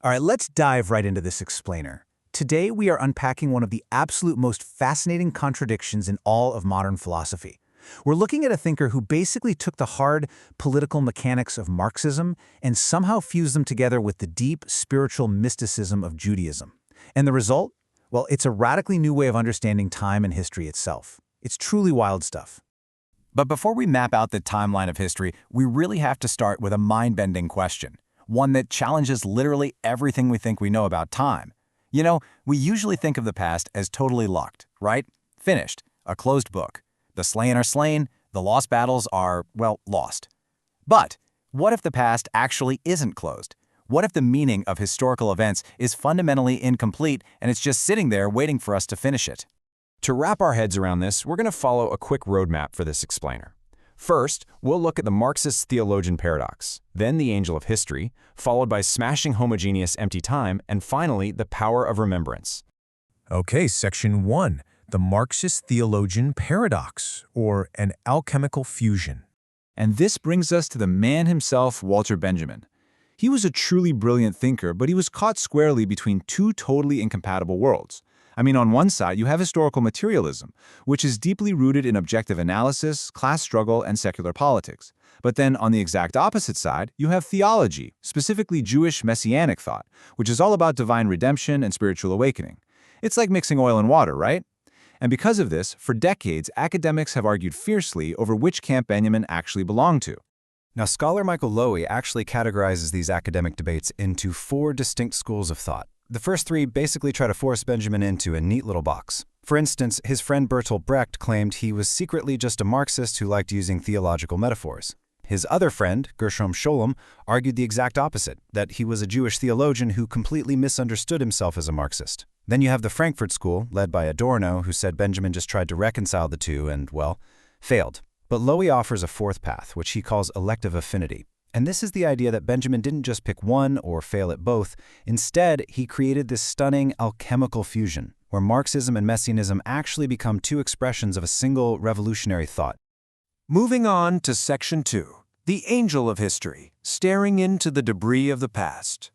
All right, let's dive right into this explainer. Today, we are unpacking one of the absolute most fascinating contradictions in all of modern philosophy. We're looking at a thinker who basically took the hard political mechanics of Marxism and somehow fused them together with the deep spiritual mysticism of Judaism. And the result? Well, it's a radically new way of understanding time and history itself. It's truly wild stuff. But before we map out the timeline of history, we really have to start with a mind-bending question, one that challenges literally everything we think we know about time. You know, we usually think of the past as totally locked, right? Finished, a closed book. The slain are slain, the lost battles are, well, lost. But what if the past actually isn't closed? What if the meaning of historical events is fundamentally incomplete and it's just sitting there waiting for us to finish it? To wrap our heads around this, we're going to follow a quick roadmap for this explainer. First, we'll look at the Marxist theologian paradox, then the angel of history, followed by smashing homogeneous empty time, and finally, the power of remembrance. Okay, Section 1, the Marxist theologian paradox, or an alchemical fusion. And this brings us to the man himself, Walter Benjamin. He was a truly brilliant thinker, but he was caught squarely between two totally incompatible worlds. I mean, on one side, you have historical materialism, which is deeply rooted in objective analysis, class struggle, and secular politics. But then on the exact opposite side, you have theology, specifically Jewish Messianic thought, which is all about divine redemption and spiritual awakening. It's like mixing oil and water, right? And because of this, for decades, academics have argued fiercely over which camp Benjamin actually belonged to. Now, scholar Michael Lowy actually categorizes these academic debates into 4 distinct schools of thought. The first 3 basically try to force Benjamin into a neat little box. For instance, his friend Bertolt Brecht claimed he was secretly just a Marxist who liked using theological metaphors. His other friend, Gershom Scholem, argued the exact opposite, that he was a Jewish theologian who completely misunderstood himself as a Marxist. Then you have the Frankfurt School, led by Adorno, who said Benjamin just tried to reconcile the two and, well, failed. But Lowy offers a 4th path, which he calls elective affinity. And this is the idea that Benjamin didn't just pick one or fail at both. Instead, he created this stunning alchemical fusion, where Marxism and Messianism actually become 2 expressions of a single revolutionary thought. Moving on to Section 2, the angel of history, staring into the debris of the past.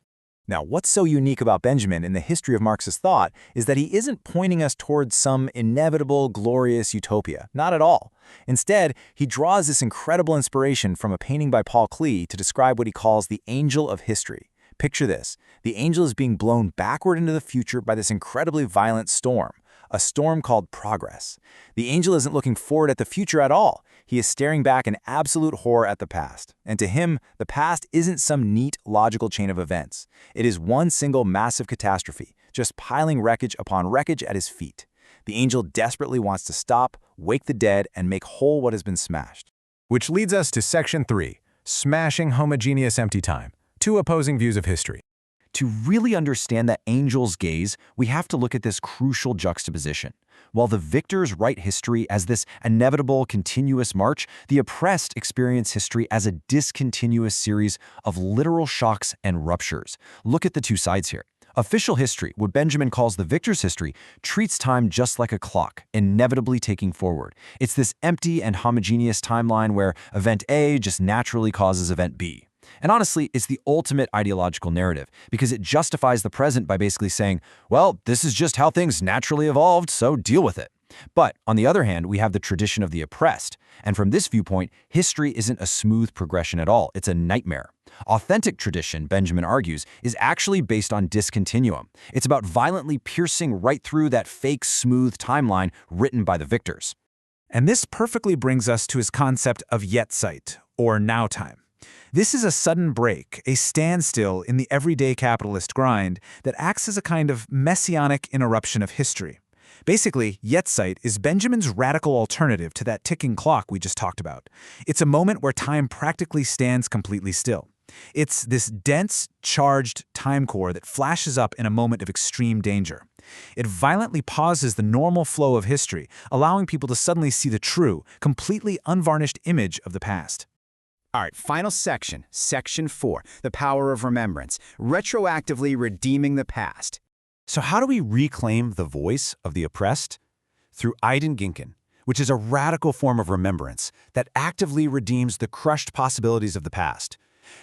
Now, what's so unique about Benjamin in the history of Marxist thought is that he isn't pointing us towards some inevitable, glorious utopia. Not at all. Instead, he draws this incredible inspiration from a painting by Paul Klee to describe what he calls the angel of history. Picture this. The angel is being blown backward into the future by this incredibly violent storm, a storm called progress. The angel isn't looking forward at the future at all. He is staring back in absolute horror at the past. And to him, the past isn't some neat, logical chain of events. It is one single massive catastrophe, just piling wreckage upon wreckage at his feet. The angel desperately wants to stop, wake the dead, and make whole what has been smashed. Which leads us to Section 3, smashing homogeneous empty time, 2 opposing views of history. To really understand that angel's gaze, we have to look at this crucial juxtaposition. While the victors write history as this inevitable, continuous march, the oppressed experience history as a discontinuous series of literal shocks and ruptures. Look at the 2 sides here. Official history, what Benjamin calls the victor's history, treats time just like a clock, inevitably taking forward. It's this empty and homogeneous timeline where event A just naturally causes event B. And honestly, it's the ultimate ideological narrative because it justifies the present by basically saying, well, this is just how things naturally evolved, so deal with it. But on the other hand, we have the tradition of the oppressed. And from this viewpoint, history isn't a smooth progression at all. It's a nightmare. Authentic tradition, Benjamin argues, is actually based on discontinuum. It's about violently piercing right through that fake, smooth timeline written by the victors. And this perfectly brings us to his concept of Jetztzeit, or now time. This is a sudden break, a standstill in the everyday capitalist grind that acts as a kind of messianic interruption of history. Basically, Jetztzeit is Benjamin's radical alternative to that ticking clock we just talked about. It's a moment where time practically stands completely still. It's this dense, charged time core that flashes up in a moment of extreme danger. It violently pauses the normal flow of history, allowing people to suddenly see the true, completely unvarnished image of the past. All right, final section, Section 4, the power of remembrance, retroactively redeeming the past. So how do we reclaim the voice of the oppressed? Through Iden Ginkin, which is a radical form of remembrance that actively redeems the crushed possibilities of the past.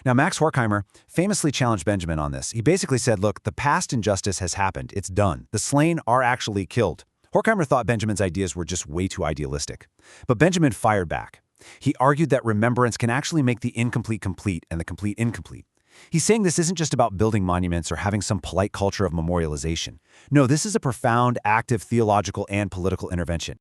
Now, Max Horkheimer famously challenged Benjamin on this. He basically said, look, the past injustice has happened. It's done. The slain are actually killed. Horkheimer thought Benjamin's ideas were just way too idealistic. But Benjamin fired back. He argued that remembrance can actually make the incomplete complete and the complete incomplete. He's saying this isn't just about building monuments or having some polite culture of memorialization. No, this is a profound, active theological and political intervention.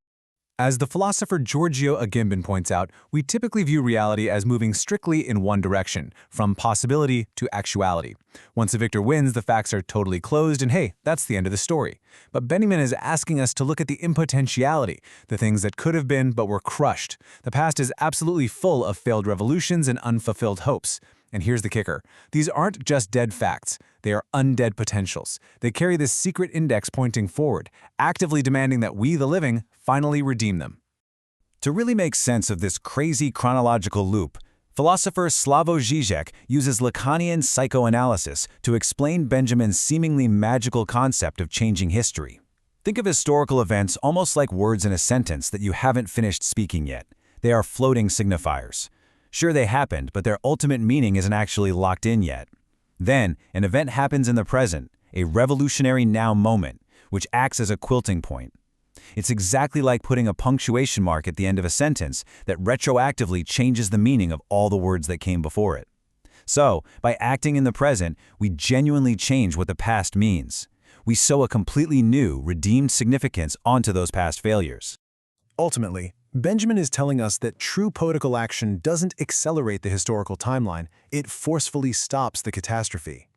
As the philosopher Giorgio Agamben points out, we typically view reality as moving strictly in one direction, from possibility to actuality. Once a victor wins, the facts are totally closed, and hey, that's the end of the story. But Benjamin is asking us to look at the impotentiality, the things that could have been but were crushed. The past is absolutely full of failed revolutions and unfulfilled hopes. And here's the kicker. These aren't just dead facts. They are undead potentials. They carry this secret index pointing forward, actively demanding that we, the living, finally redeem them. To really make sense of this crazy chronological loop, philosopher Slavoj Žižek uses Lacanian psychoanalysis to explain Benjamin's seemingly magical concept of changing history. Think of historical events almost like words in a sentence that you haven't finished speaking yet. They are floating signifiers. Sure, they happened, but their ultimate meaning isn't actually locked in yet. Then, an event happens in the present, a revolutionary now moment, which acts as a quilting point. It's exactly like putting a punctuation mark at the end of a sentence that retroactively changes the meaning of all the words that came before it. So, by acting in the present, we genuinely change what the past means. We sew a completely new, redeemed significance onto those past failures. Ultimately, Benjamin is telling us that true poetical action doesn't accelerate the historical timeline, it forcefully stops the catastrophe.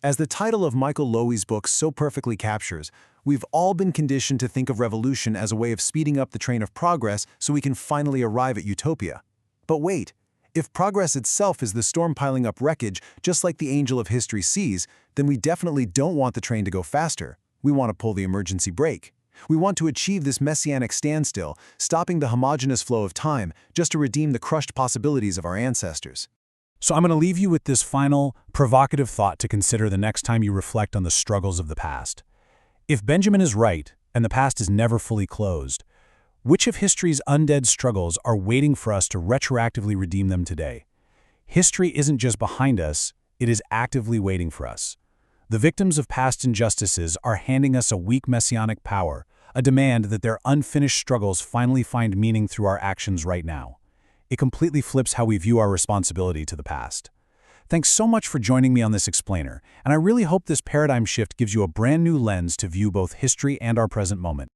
As the title of Michael Lowy's book so perfectly captures, we've all been conditioned to think of revolution as a way of speeding up the train of progress so we can finally arrive at utopia. But wait, if progress itself is the storm piling up wreckage, just like the angel of history sees, then we definitely don't want the train to go faster. We want to pull the emergency brake. We want to achieve this messianic standstill, stopping the homogeneous flow of time just to redeem the crushed possibilities of our ancestors. So I'm going to leave you with this final, provocative thought to consider the next time you reflect on the struggles of the past. If Benjamin is right, and the past is never fully closed, which of history's undead struggles are waiting for us to retroactively redeem them today? History isn't just behind us, it is actively waiting for us. The victims of past injustices are handing us a weak messianic power, a demand that their unfinished struggles finally find meaning through our actions right now. It completely flips how we view our responsibility to the past. Thanks so much for joining me on this explainer, and I really hope this paradigm shift gives you a brand new lens to view both history and our present moment.